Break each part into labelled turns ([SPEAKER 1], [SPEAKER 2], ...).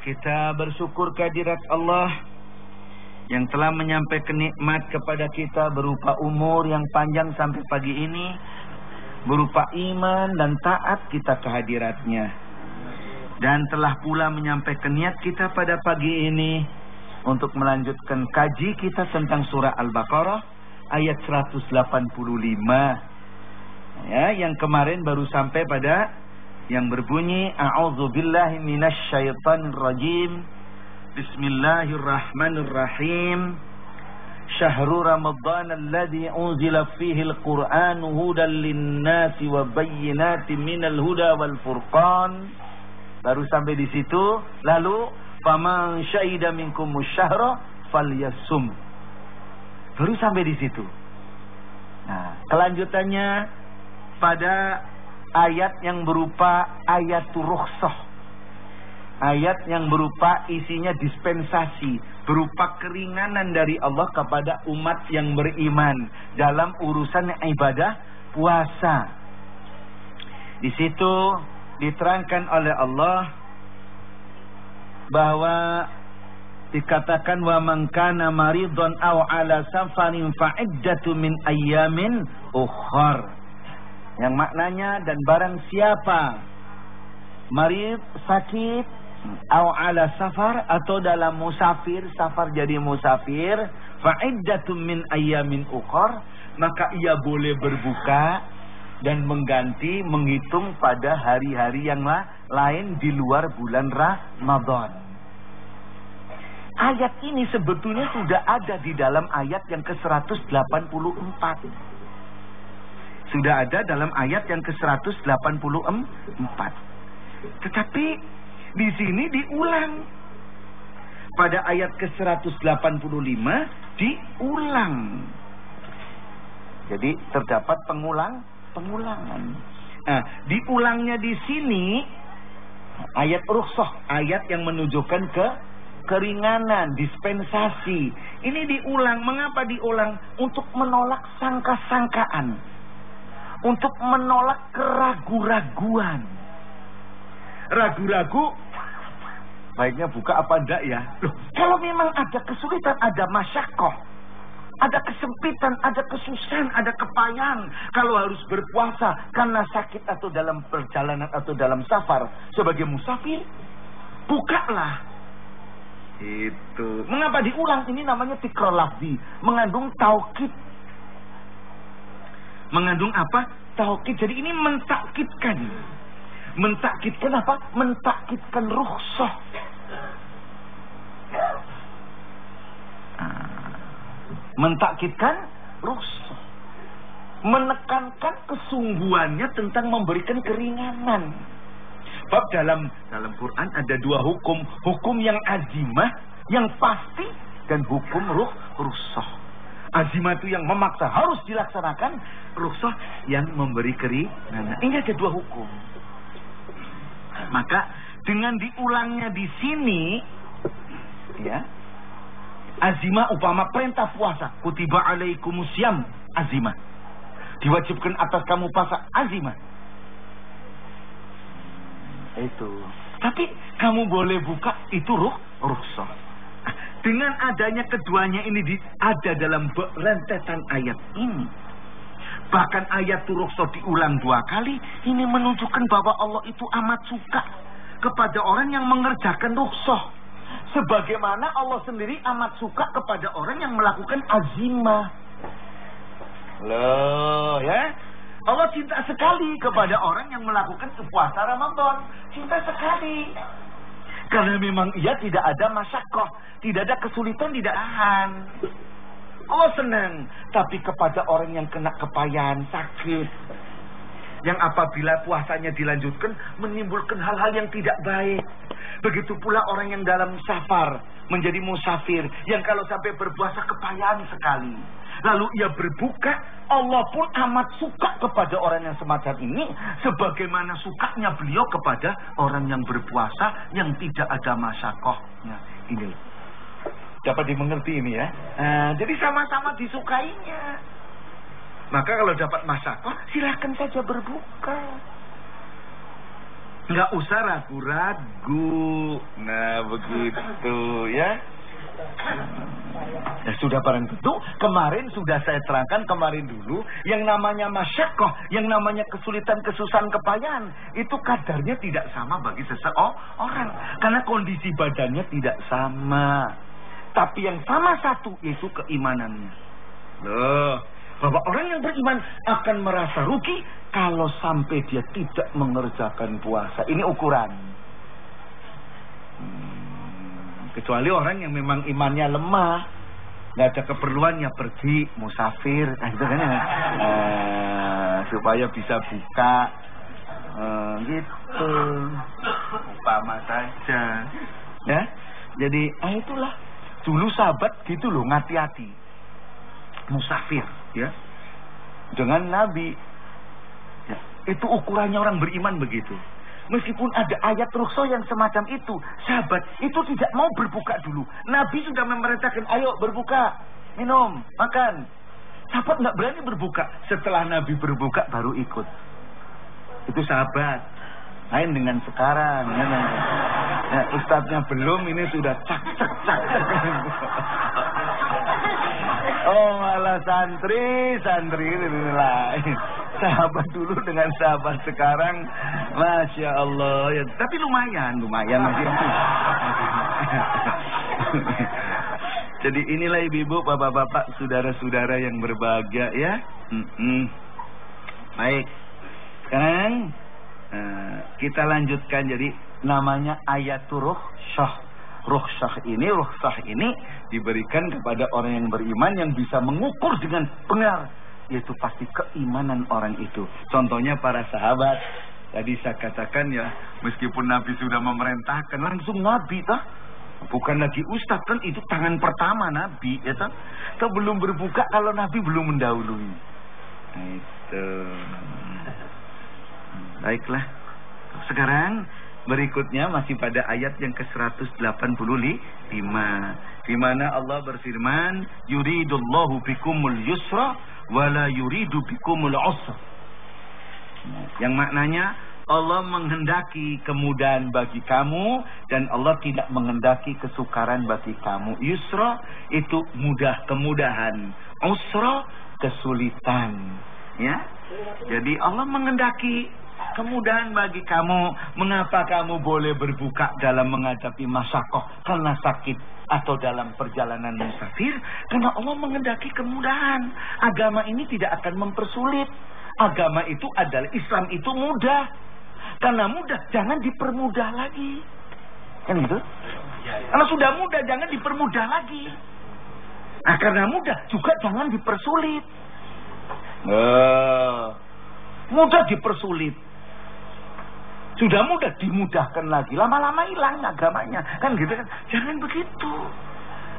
[SPEAKER 1] Kita bersyukur kehadirat Allah yang telah menyampaikan nikmat kepada kita berupa umur yang panjang sampai pagi ini, berupa iman dan taat kita kehadiratnya, dan telah pula menyampaikan niat kita pada pagi ini untuk melanjutkan kaji kita tentang surah Al-Baqarah ayat 185 ya, yang kemarin baru sampai pada yang berbunyi a'udzubillahi minasyaitonir rajim. Bismillahirrahmanirrahim. Syahrul Ramadan alladzi unzila fihi al-Qur'an hudan lin-nasi wa bayyinatin minal huda wal furqan. Baru sampai di situ. Lalu faman syahida minkumus syahra falyasum. Baru sampai di situ. Nah, kelanjutannya pada ayat yang berupa ayatul rukhsah. Ayat yang berupa isinya dispensasi, berupa keringanan dari Allah kepada umat yang beriman dalam urusan ibadah puasa. Di situ diterangkan oleh Allah bahwa dikatakan wa man kana maridun aw ala safarin fa iddatu min ayyamin ukhar. Yang maknanya, dan barang siapa marid, sakit, au ala safar, atau dalam musafir, safar jadi musafir, fa'iddatun min ayyamin ukhar, maka ia boleh berbuka dan mengganti, menghitung pada hari-hari yang lain di luar bulan Ramadan. Ayat ini sebetulnya sudah ada di dalam ayat yang ke-184. Sudah ada dalam ayat yang ke-184. Tetapi di sini diulang. Pada ayat ke-185 diulang. Jadi terdapat pengulangan. Nah, diulangnya di sini ayat rukhsah, ayat yang menunjukkan keringanan, dispensasi. Ini diulang. Mengapa diulang? Untuk menolak sangka-sangkaan. Untuk menolak keraguan-raguan. Ragu-ragu, baiknya buka apa enggak ya? Loh, kalau memang ada kesulitan, ada masyakoh, ada kesempitan, ada kesusahan, ada kepayahan, kalau harus berpuasa karena sakit atau dalam perjalanan atau dalam safar sebagai musafir, bukalah. Itu. Mengapa diulang? Ini namanya tikror lafzi, mengandung taukid. Mengandung apa? Taukid. Jadi ini mentakkidkan. Mentakkidkan apa? Mentakkidkan rukhsah. Mentakkidkan rukhsah. Menekankan kesungguhannya tentang memberikan keringanan. Sebab dalam Quran ada dua hukum. Hukum yang azimah, yang pasti, dan hukum rukhsah. Azimah itu yang memaksa harus dilaksanakan, rukhsah yang memberi keringanan. Ini ada dua hukum. Maka dengan diulangnya di sini, ya, azimah upama perintah puasa, kutiba alaikumusiyam, azimah, diwajibkan atas kamu puasa, azimah. Itu. Tapi kamu boleh buka, itu rukhsah. Dengan adanya keduanya ini ada dalam rentetan ayat ini. Bahkan ayat rukhsah diulang dua kali. Ini menunjukkan bahwa Allah itu amat suka kepada orang yang mengerjakan rukhsah. Sebagaimana Allah sendiri amat suka kepada orang yang melakukan azimah. Loh ya, Allah cinta sekali kepada orang yang melakukan puasa Ramadan. Cinta sekali. Karena memang ia tidak ada masyakoh, tidak ada kesulitan, tidak tahan. Allah senang. Tapi kepada orang yang kena kepayahan, sakit, yang apabila puasanya dilanjutkan menimbulkan hal-hal yang tidak baik. Begitu pula orang yang dalam safar, menjadi musafir, yang kalau sampai berpuasa kepayahan sekali, lalu ia berbuka, Allah pun amat suka kepada orang yang semacam ini, sebagaimana sukanya beliau kepada orang yang berpuasa yang tidak ada masyakohnya. Ini dapat dimengerti ini ya. Jadi sama-sama disukainya. Maka kalau dapat masyakoh, silakan saja berbuka. Nggak usah ragu-ragu. Nah, begitu ya. Ya sudah barang tentu, kemarin sudah saya terangkan dulu, yang namanya masyakoh, yang namanya kesulitan, kesusahan, kepayahan, itu kadarnya tidak sama bagi seseorang. Karena kondisi badannya tidak sama. Tapi yang sama satu, yaitu keimanannya. Loh, bahwa orang yang beriman akan merasa rugi kalau sampai dia tidak mengerjakan puasa. Ini ukuran. Kecuali orang yang memang imannya lemah, nggak ada keperluan ya pergi musafir, gitu kan ya, supaya bisa buka, gitu, umpama saja, ya. Jadi, itulah dulu sahabat gitu loh, ngati-hati, musafir, ya, dengan Nabi, ya, itu ukurannya orang beriman begitu. Meskipun ada ayat rukhsah yang semacam itu, sahabat itu tidak mau berbuka dulu. Nabi sudah memerintahkan, ayo berbuka, minum, makan. Sahabat nggak berani berbuka. Setelah Nabi berbuka baru ikut. Itu sahabat. Lain dengan sekarang. Ya, ustadznya belum, ini sudah cak. Oh, malah santri lain. Sahabat dulu dengan sahabat sekarang, Masya Allah ya. Tapi lumayan masih. Jadi inilah ibu-ibu, bapak-bapak, saudara-saudara yang berbahagia ya. Baik. Sekarang kita lanjutkan. Jadi namanya ayatul rukhsah. Rukhsah ini diberikan kepada orang yang beriman yang bisa mengukur dengan benar, yaitu pasti keimanan orang itu. Contohnya para sahabat. Tadi saya katakan ya, meskipun Nabi sudah memerintahkan, langsung Nabi tah. Bukan lagi ustaz, kan itu tangan pertama Nabi, ya tah. Atau belum berbuka kalau Nabi belum mendahului. Nah, itu. Baiklah. Sekarang berikutnya masih pada ayat yang ke-185, di mana Allah berfirman, yuridullahu bikumul yusra wala yuridu bikumul usra. Yang maknanya Allah menghendaki kemudahan bagi kamu dan Allah tidak menghendaki kesukaran bagi kamu. Yusra itu mudah, kemudahan. Usra kesulitan. Ya. Jadi Allah menghendaki kemudahan bagi kamu. Mengapa kamu boleh berbuka dalam menghadapi masyakoh karena sakit atau dalam perjalanan musafir? Karena Allah menghendaki kemudahan. Agama ini tidak akan mempersulit. Agama itu adalah, Islam itu mudah. Karena mudah, jangan dipermudah lagi. Kan gitu? Kalau sudah mudah, jangan dipermudah lagi. Nah, karena mudah juga jangan dipersulit. Mudah dipersulit. Sudah mudah dimudahkan lagi, lama-lama hilang agamanya, kan gitu kan? Jangan begitu.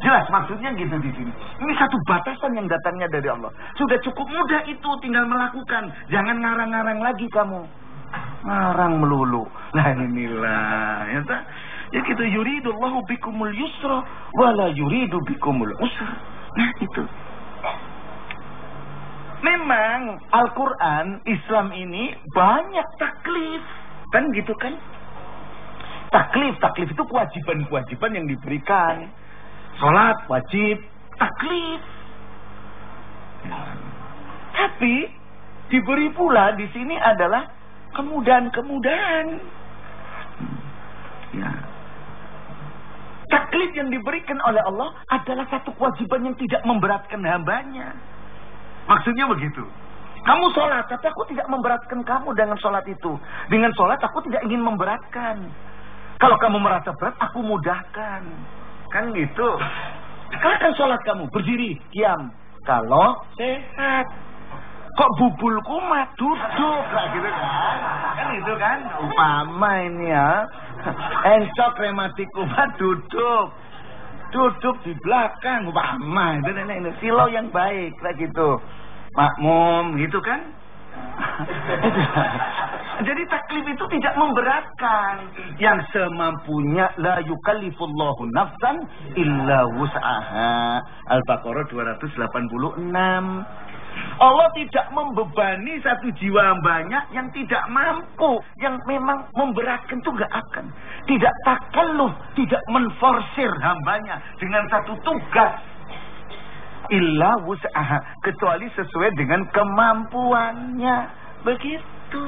[SPEAKER 1] Jelas maksudnya gitu di sini. Ini satu batasan yang datangnya dari Allah. Sudah cukup mudah itu, tinggal melakukan. Jangan ngarang-ngarang lagi kamu. Ngarang melulu. Nah inilah, ya gitu. Yuridullahu bikumul yusra wala yuridu bikumul usra. Nah itu. Memang Al-Quran Islam ini banyak taklif. Kan gitu kan? Taklif itu kewajiban-kewajiban yang diberikan. Salat wajib, taklif. Tapi diberi pula di sini adalah kemudahan-kemudahan. Ya. Taklif yang diberikan oleh Allah adalah satu kewajiban yang tidak memberatkan hambanya. Maksudnya begitu. Kamu sholat, tapi aku tidak memberatkan kamu dengan sholat itu. Dengan sholat aku tidak ingin memberatkan. Kalau kamu merasa berat, aku mudahkan. Kan gitu. Silakan sholat kamu, berdiri, diam. Kalau sehat. Kok bubul kumat, duduk. Nah, gitu kan. Kan itu kan. Umpama ini ya. Encok rematik kumat, duduk. Duduk di belakang. Umpama. Ini silo yang baik. Kayak gitu. Makmum gitu kan. Jadi taklif itu tidak memberatkan. Yang semampunya, la yukallifullahu nafsan illa wus'aha. Al-Baqarah 286. Allah tidak membebani satu jiwa hambanya yang tidak mampu, yang memang memberatkan itu nggak akan. Tidak takalluh, tidak menforsir hambanya dengan satu tugas. Illa wus'aha, kecuali sesuai dengan kemampuannya. Begitu.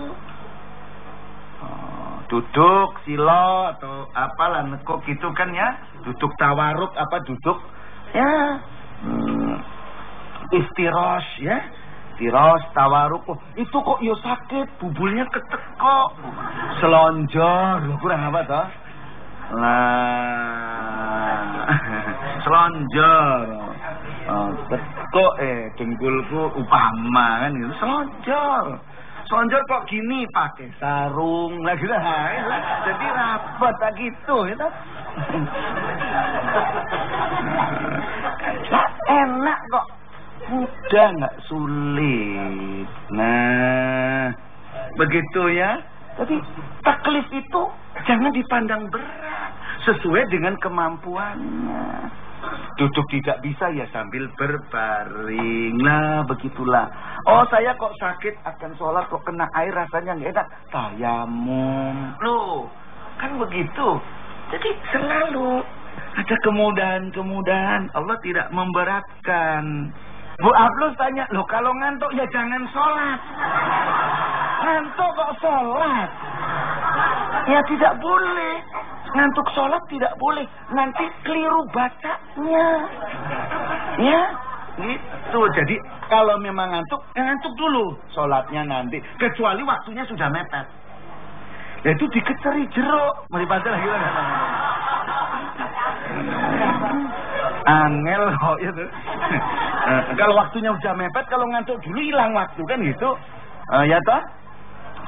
[SPEAKER 1] Duduk silo atau apalah nekuk gitu kan ya, duduk tawaruk apa duduk ya, istiros ya, istiros tawaruk, itu kok yo sakit, bubulnya ketekok, selonjor, kurang apa toh? Lah, selonjor, tekok dengkulku upama kan gitu, selonjor. Sonjor kok gini pakai sarung lagi lah, jadi rapat gitu, ya enak kok, mudah nggak sulit. Nah, begitu ya. Jadi taklif itu jangan dipandang berat, sesuai dengan kemampuannya. Duduk tidak bisa ya sambil berbaring. Nah begitulah. Oh saya kok sakit akan sholat kok kena air rasanya nggak enak, tayamum. Loh kan begitu. Jadi selalu ada kemudahan-kemudahan. Allah tidak memberatkan. Bu Ablus tanya, loh kalau ngantuk ya jangan sholat. Ngantuk kok sholat? Ya tidak boleh. Ngantuk sholat tidak boleh, nanti keliru bacanya. Ya, gitu. Jadi kalau memang ngantuk, ya ngantuk dulu sholatnya nanti. Kecuali waktunya sudah mepet. Ya itu dikeceri jeruk. Maripada lagi lah. Angel kok itu. Kalau waktunya sudah mepet, kalau ngantuk dulu hilang waktu kan gitu. Ya toh?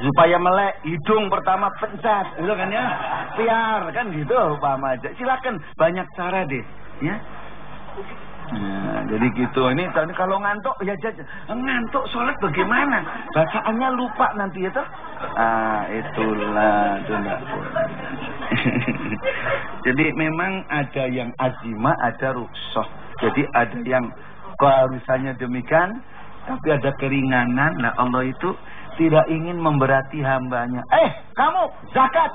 [SPEAKER 1] Supaya melek, hidung pertama pencet, gitu kan ya, tiar kan gitu, paham aja. Silakan, banyak cara deh, ya. Nah, jadi gitu. Ini kalau ngantuk ya ngantuk sholat bagaimana? Bacaannya lupa nanti ya toh. Itulah itu enggak boleh. Jadi memang ada yang azimah, ada rukhsah. Jadi ada yang keharusannya demikian, tapi ada keringanan. Nah Allah itu tidak ingin memberati hambanya. Kamu zakat.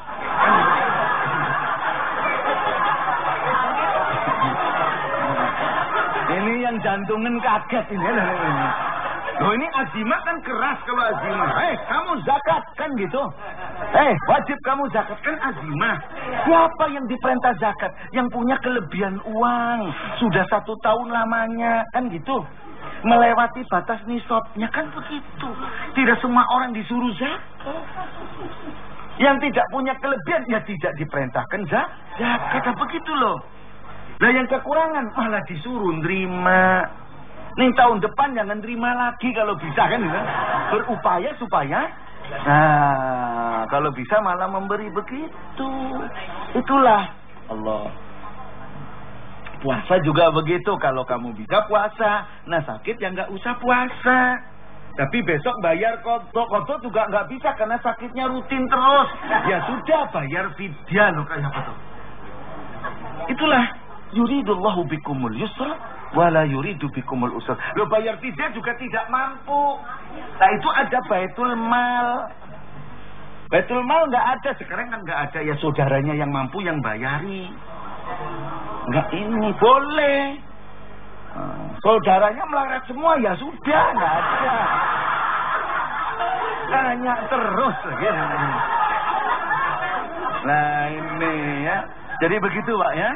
[SPEAKER 1] Ini yang jantungin kaget ini. Loh ini azimah kan keras kalau azimah. Kamu zakat kan gitu. Wajib kamu zakat kan azimah. Siapa yang diperintah zakat? Yang punya kelebihan uang. Sudah 1 tahun lamanya kan gitu. Melewati batas nisabnya kan begitu. Tidak semua orang disuruh zakat. Yang tidak punya kelebihan ya tidak diperintahkan zakat. Begitu loh. Nah yang kekurangan malah disuruh nerima. Nih tahun depan jangan terima lagi kalau bisa kan ya? Berupaya supaya kalau bisa malah memberi begitu. Itulah Allah. Puasa juga begitu. Kalau kamu bisa puasa, nah sakit ya nggak usah puasa. Tapi besok bayar kodok juga nggak bisa karena sakitnya rutin terus. Ya sudah bayar fidyah loh kayak apa tuh? Itulah yuridullahu bikumul yusra wala yuridu bikumul usra. Lo bayar fidyah juga tidak mampu. Nah itu ada baitul mal. Baitul mal nggak ada sekarang kan nggak ada ya saudaranya yang mampu yang bayari. Enggak ini boleh. Saudaranya melarat semua ya sudah enggak ada. Tanya terus lagi. Nah ini ya. Jadi begitu Pak ya.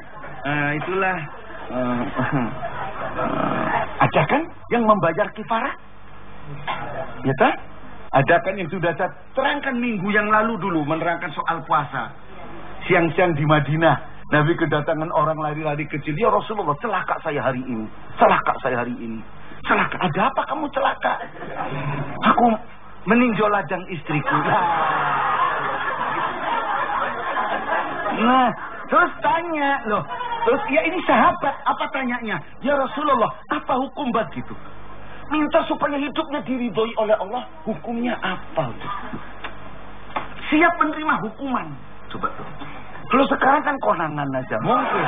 [SPEAKER 1] Itulah ada kan yang membayar kifarah? Ya kan? Ada kan yang sudah saya terangkan minggu yang lalu dulu menerangkan soal puasa. Siang-siang di Madinah. Nabi kedatangan orang lari-lari kecil. Ya Rasulullah, celaka saya hari ini. Celaka saya hari ini. Celaka. Ada apa kamu celaka? Aku meninjau lajang istriku. Nah, terus tanya loh. Terus ya ini sahabat, apa tanyanya? Ya Rasulullah, apa hukum begitu? Minta supaya hidupnya diridhoi oleh Allah. Hukumnya apa? Siap menerima hukuman. Coba tuh. Kalau sekarang kan konangan aja mungkin.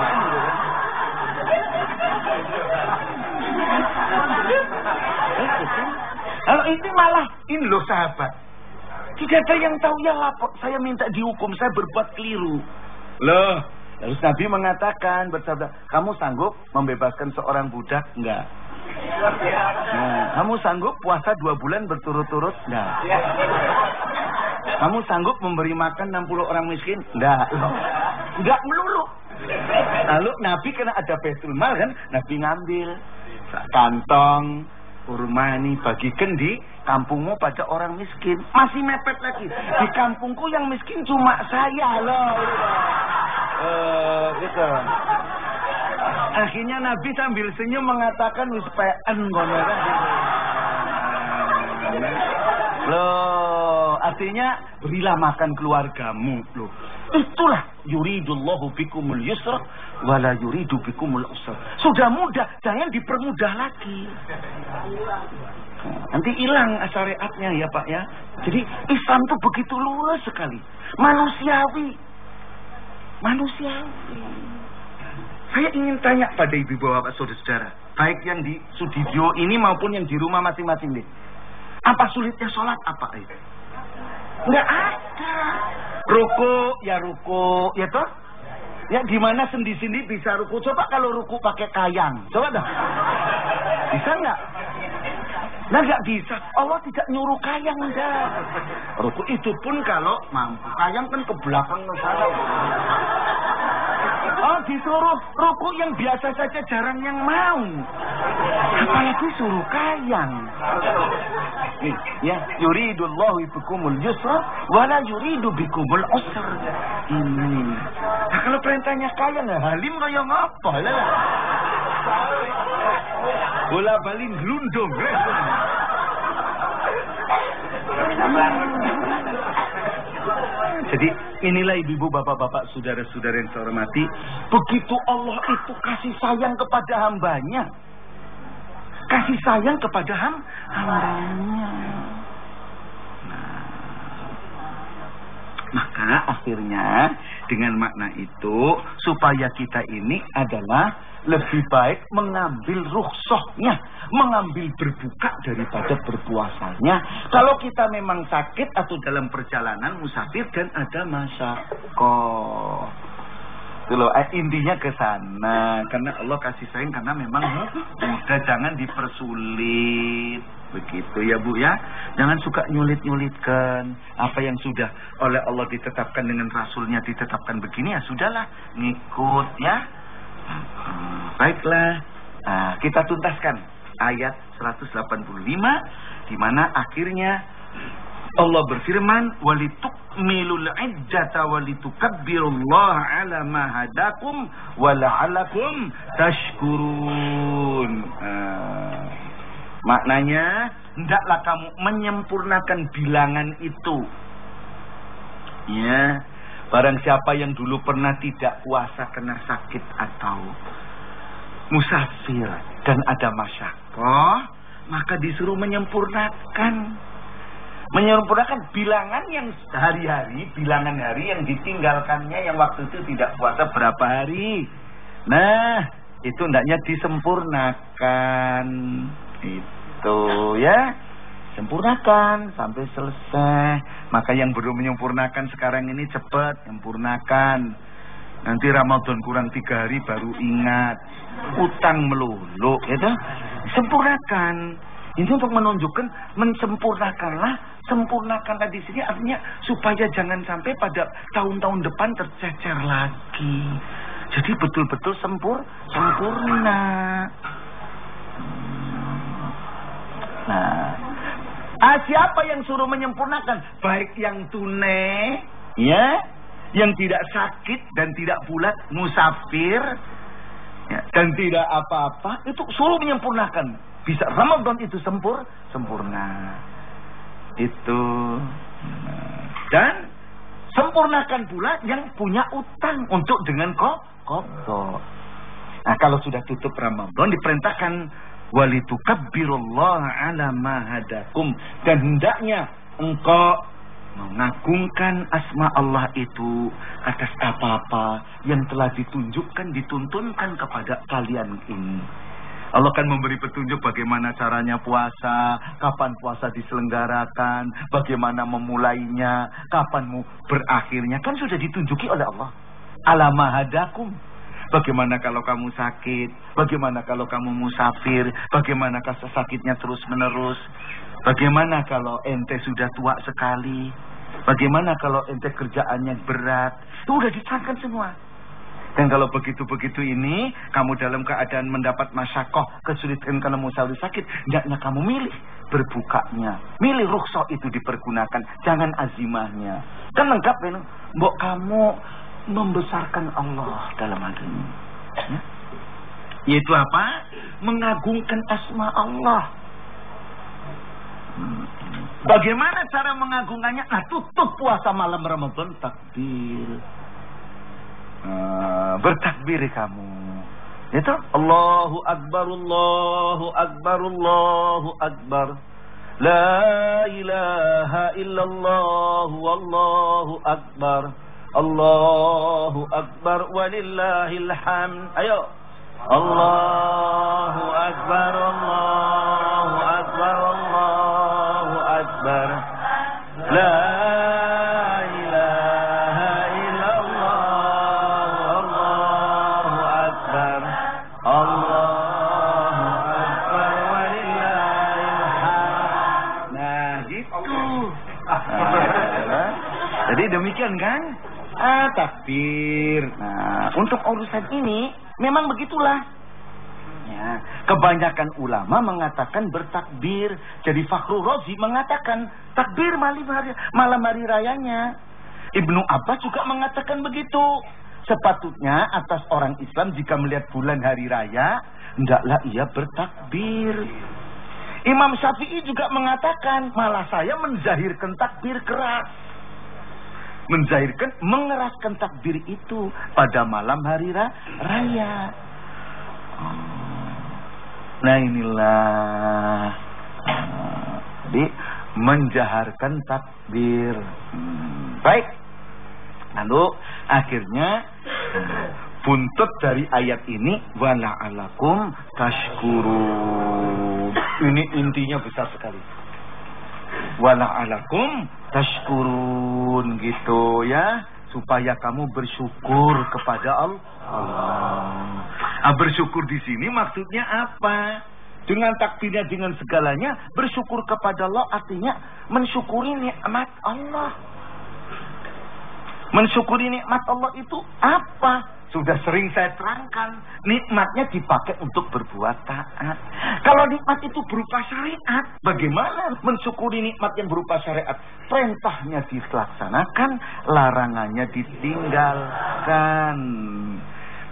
[SPEAKER 1] Kalau ini malah, ini loh sahabat, tidak ada yang tahu, ya lapor, saya minta dihukum, saya berbuat keliru. Loh, terus Nabi mengatakan, bersabda, kamu sanggup membebaskan seorang budak? Enggak. Nah, kamu sanggup puasa 2 bulan berturut-turut? Enggak. Kamu sanggup memberi makan 60 orang miskin? Enggak. Enggak melulu. Lalu Nabi kena ada Baitul Mal kan, Nabi ngambil kantong kurma ini, bagikan di kampungmu pada orang miskin. Masih mepet lagi, di kampungku yang miskin cuma saya loh. Gitu. Akhirnya Nabi sambil senyum mengatakan, wis peen kono kan. Loh, artinya berilah makan keluargamu loh. Itulah yuridullahu bikumul yusra wala yuridu bikumul usra. Sudah mudah, jangan dipermudah lagi. Nanti hilang syariatnya ya Pak ya. Jadi Islam itu begitu luas sekali, manusiawi. Saya ingin tanya pada ibu bapak saudara-saudara, baik yang di studio ini maupun yang di rumah masing-masing deh. Apa sulitnya sholat apa itu? Nggak ada. Ruku ya toh? Ya gimana sendi-sendi bisa ruku? Coba kalau ruku pakai kayang, coba dah. Bisa nggak? Nah nggak bisa. Allah tidak nyuruh kayang enggak. Ruku itu pun kalau mampu. Kayang kan ke belakang ke sana. Oh disuruh ruku yang biasa saja jarang yang mau. Apalagi suruh kayang. Nih, ya yuridullahu bikumul yusra wala yuridu bikumul usra. Ini. Nah, kalau perintahnya kayang halim kayak ngapa lah. Bola balin glundung. Jadi inilah ibu-ibu, bapak-bapak, saudara-saudara yang saya hormati, begitu Allah itu kasih sayang kepada hambanya, kasih sayang kepada hambanya. Maka akhirnya dengan makna itu supaya kita ini adalah lebih baik mengambil rukhsahnya, mengambil berbuka daripada berpuasanya. Kalau kita memang sakit atau dalam perjalanan musafir dan ada masyakoh. Itu loh, intinya ke sana. Karena Allah kasih sayang, karena memang mudah, jangan dipersulit. Begitu ya Bu ya. Jangan suka nyulit-nyulitkan. Apa yang sudah oleh Allah ditetapkan dengan Rasulnya ditetapkan begini, ya sudahlah, ngikut ya. Baiklah. Nah, kita tuntaskan ayat 185 di mana akhirnya Allah berfirman, walitukmilul iddata walitukabbirullaha ala ma hadakum wa la'alakum tashkurun. Maknanya, hendaklah kamu menyempurnakan bilangan itu. Ya, barang siapa yang dulu pernah tidak puasa karena sakit atau musafir dan ada masyakoh, maka disuruh menyempurnakan bilangan yang hari-hari, bilangan hari yang ditinggalkannya yang waktu itu tidak puasa berapa hari. Nah, itu hendaknya disempurnakan. Itu ya, sempurnakan sampai selesai. Maka yang belum menyempurnakan sekarang ini cepat sempurnakan. Nanti Ramadan kurang 3 hari baru ingat, utang melulu, gitu. Sempurnakan. Ini untuk menunjukkan sempurnakanlah di sini artinya supaya jangan sampai pada tahun-tahun depan tercecer lagi. Jadi betul-betul sempurna. Nah, siapa yang suruh menyempurnakan? Baik yang tunai, ya, yang tidak sakit dan tidak bulat, musafir, ya, dan tidak apa-apa, itu suruh menyempurnakan. Bisa Ramadan itu sempurna. Itu. Dan sempurnakan pula yang punya utang untuk dengan qadha. Nah, kalau sudah tutup Ramadan diperintahkan walitukabbirullaha ala ma hadakum, dan hendaknya engkau mengagungkan asma Allah itu atas apa-apa yang telah ditunjukkan, dituntunkan kepada kalian ini. Allah kan memberi petunjuk bagaimana caranya puasa, kapan puasa diselenggarakan, bagaimana memulainya, kapan berakhirnya. Kan sudah ditunjuki oleh Allah. Alamahadakum. Bagaimana kalau kamu sakit, bagaimana kalau kamu musafir, bagaimana kalau sakitnya terus menerus, bagaimana kalau ente sudah tua sekali, bagaimana kalau ente kerjaannya berat. Itu udah diterangkan semua. Dan kalau begitu-begitu ini, kamu dalam keadaan mendapat masyakoh, kesulitan karena musafir sakit, hendaknya kamu milih berbukanya. Milih rukhsah itu dipergunakan, jangan azimahnya. Kan lengkap ini. Mbok kamu membesarkan Allah dalam hal ini. Ya? Yaitu apa? Mengagungkan asma Allah. Bagaimana cara mengagungkannya? Nah, tutup puasa malam Ramadan, takbir. Bertakbir kamu. Itu Allahu Akbar, Allahu Akbar, Allahu Akbar. La ilaha illallah, wallahu akbar. Allahu Akbar walillahil hamd. Ayo. Allahu Akbar, Allahu Akbar, Allahu Akbar. La demikian kan? Takbir. Nah, untuk urusan ini memang begitulah. Ya, kebanyakan ulama mengatakan bertakbir. Jadi Fakhrul Razi mengatakan takbir malam hari rayanya. Ibnu Abbas juga mengatakan begitu. Sepatutnya atas orang Islam jika melihat bulan hari raya, hendaklah ia bertakbir. Imam Syafi'i juga mengatakan, malah saya menzahirkan takbir keras. Mengeraskan takbir itu pada malam hari raya. Nah inilah. Jadi menjaharkan takbir. Baik. Lalu akhirnya buntut dari ayat ini wala'alakum tashkurun. Ini intinya besar sekali. Wala'alakum tashkurun gitu ya, supaya kamu bersyukur kepada Allah. Bersyukur di sini maksudnya apa? Dengan takbirnya, dengan segalanya, bersyukur kepada Allah artinya mensyukuri nikmat Allah. Mensyukuri nikmat Allah itu apa? Sudah sering saya terangkan, nikmatnya dipakai untuk berbuat taat. Kalau nikmat itu berupa syariat, bagaimana mensyukuri nikmat yang berupa syariat? Perintahnya dilaksanakan, larangannya ditinggalkan.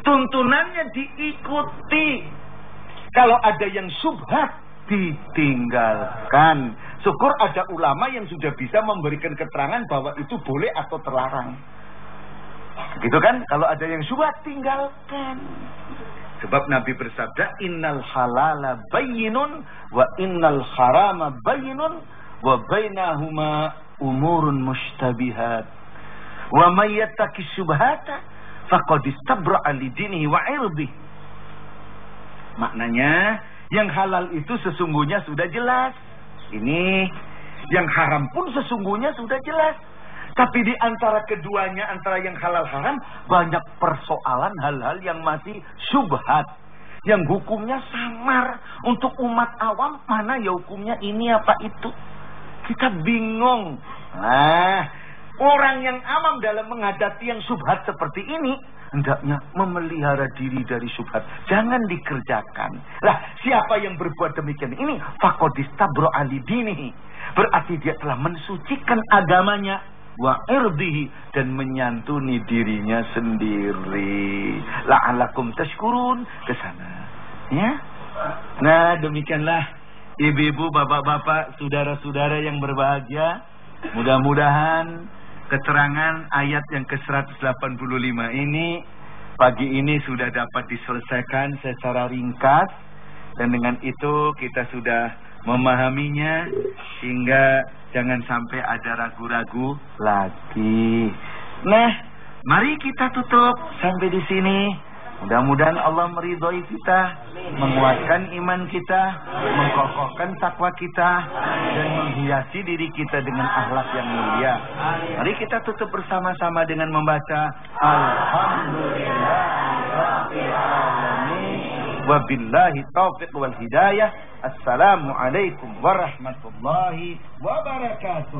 [SPEAKER 1] Tuntunannya diikuti. Kalau ada yang syubhat, ditinggalkan. Syukur ada ulama yang sudah bisa memberikan keterangan bahwa itu boleh atau terlarang. Gitu kan? Kalau ada yang syubhat, tinggalkan. Sebab Nabi bersabda, innal halala bayyinun wa innal harama bayyinun wa bainahuma umurun mushtabihat. Wa may yattaqi syubhata faqad istabra'a li dinihi wa 'irdihi. Maknanya, yang halal itu sesungguhnya sudah jelas. Ini yang haram pun sesungguhnya sudah jelas. Tapi di antara keduanya, antara yang halal haram, banyak persoalan hal-hal yang masih syubhat, yang hukumnya samar. Untuk umat awam, mana ya hukumnya ini apa itu? Kita bingung. Nah, orang yang awam dalam menghadapi yang syubhat seperti ini, hendaknya memelihara diri dari syubhat. Jangan dikerjakan. Lah, siapa yang berbuat demikian ini? Faqadistabra'a lidinihi. Berarti dia telah mensucikan agamanya. Wa irdihi, dan menyantuni dirinya sendiri. La'alakum tashkurun, ke sana. Ya. Nah, demikianlah ibu-ibu, bapak-bapak, saudara-saudara yang berbahagia. Mudah-mudahan keterangan ayat yang ke-185 ini pagi ini sudah dapat diselesaikan secara ringkas, dan dengan itu kita sudah memahaminya sehingga jangan sampai ada ragu-ragu lagi. Nah, mari kita tutup sampai di sini. Mudah-mudahan Allah meridhoi kita, menguatkan iman kita, mengkokohkan takwa kita, dan menghiasi diri kita dengan akhlak yang mulia. Mari kita tutup bersama-sama dengan membaca Alhamdulillahirabbil alamin. Wabillahi taufiq wal hidayah. Assalamualaikum warahmatullahi wabarakatuh.